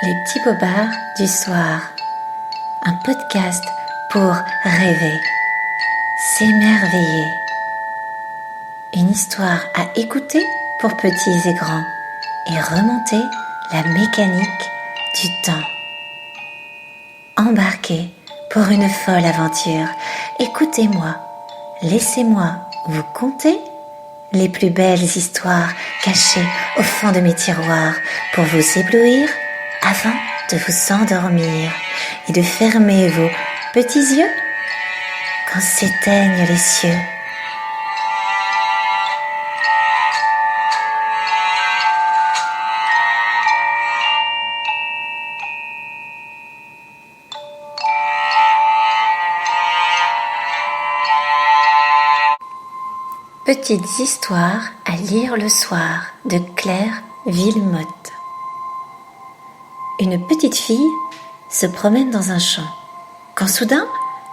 Les petits bobards du soir. Un podcast pour rêver, s'émerveiller. Une histoire à écouter pour petits et grands et remonter la mécanique du temps. Embarquez pour une folle aventure. Écoutez-moi, laissez-moi vous conter les plus belles histoires cachées au fond de mes tiroirs pour vous éblouir avant de vous endormir et de fermer vos petits yeux quand s'éteignent les cieux. Petites histoires à lire le soir de Claire Villemotte. Une petite fille se promène dans un champ, quand soudain,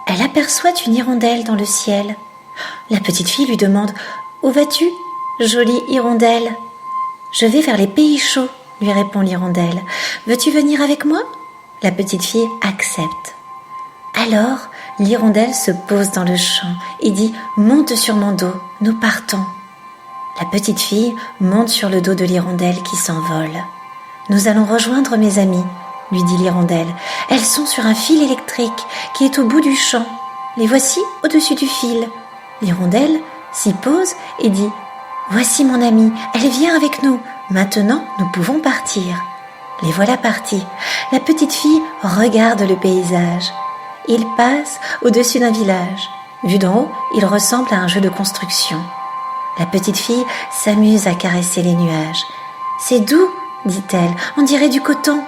elle aperçoit une hirondelle dans le ciel. La petite fille lui demande « Où vas-tu, jolie hirondelle ?»« Je vais vers les pays chauds, » lui répond l'hirondelle. « Veux-tu venir avec moi ?» La petite fille accepte. Alors, l'hirondelle se pose dans le champ et dit « Monte sur mon dos, nous partons ». La petite fille monte sur le dos de l'hirondelle qui s'envole. « Nous allons rejoindre mes amis », lui dit l'hirondelle. « Elles sont sur un fil électrique qui est au bout du champ. Les voici au-dessus du fil. » L'hirondelle s'y pose et dit « Voici mon amie, elle vient avec nous. Maintenant, nous pouvons partir. » Les voilà partis. La petite fille regarde le paysage. Il passe au-dessus d'un village. Vu d'en haut, il ressemble à un jeu de construction. La petite fille s'amuse à caresser les nuages. « C'est doux, » dit-elle, « on dirait du coton. »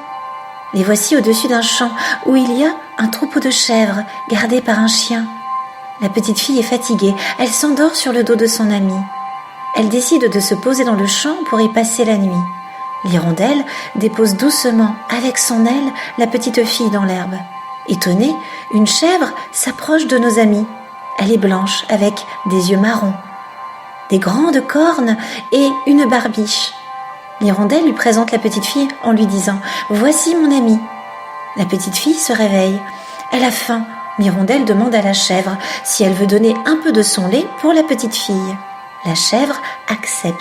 Les voici au-dessus d'un champ où il y a un troupeau de chèvres gardé par un chien. La petite fille est fatiguée, elle s'endort sur le dos de son amie. Elle décide de se poser dans le champ pour y passer la nuit. L'hirondelle dépose doucement avec son aile la petite fille dans l'herbe. Étonnée, une chèvre s'approche de nos amis. Elle est blanche avec des yeux marrons, des grandes cornes et une barbiche. L'hirondelle lui présente la petite fille en lui disant « Voici mon amie ». La petite fille se réveille. Elle a faim. L'hirondelle demande à la chèvre si elle veut donner un peu de son lait pour la petite fille. La chèvre accepte.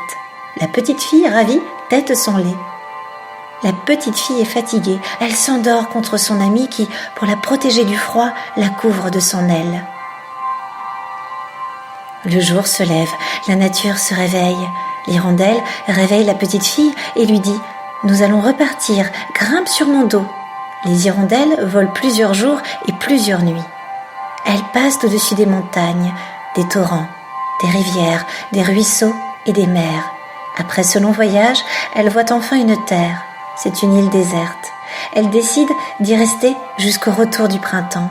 La petite fille, ravie, tète son lait. La petite fille est fatiguée. Elle s'endort contre son amie qui, pour la protéger du froid, la couvre de son aile. Le jour se lève, la nature se réveille. L'hirondelle réveille la petite fille et lui dit « Nous allons repartir, grimpe sur mon dos ». Les hirondelles volent plusieurs jours et plusieurs nuits. Elles passent au-dessus des montagnes, des torrents, des rivières, des ruisseaux et des mers. Après ce long voyage, elles voient enfin une terre. C'est une île déserte. Elles décident d'y rester jusqu'au retour du printemps.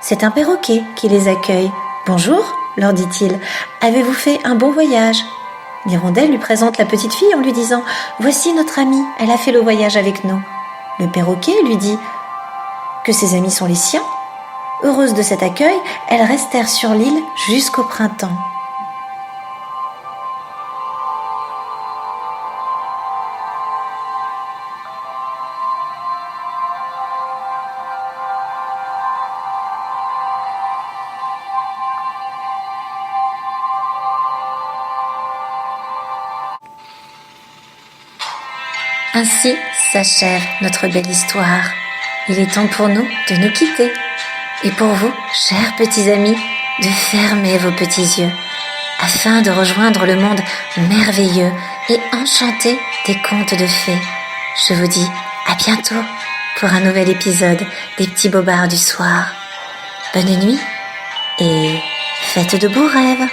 C'est un perroquet qui les accueille. « Bonjour », leur dit-il, « avez-vous fait un bon voyage ?» L'hirondelle lui présente la petite fille en lui disant « Voici notre amie, elle a fait le voyage avec nous. » Le perroquet lui dit que ses amis sont les siens. Heureuses de cet accueil, elles restèrent sur l'île jusqu'au printemps. Ainsi s'achève notre belle histoire. Il est temps pour nous de nous quitter. Et pour vous, chers petits amis, de fermer vos petits yeux afin de rejoindre le monde merveilleux et enchanté des contes de fées. Je vous dis à bientôt pour un nouvel épisode des petits bobards du soir. Bonne nuit et faites de beaux rêves.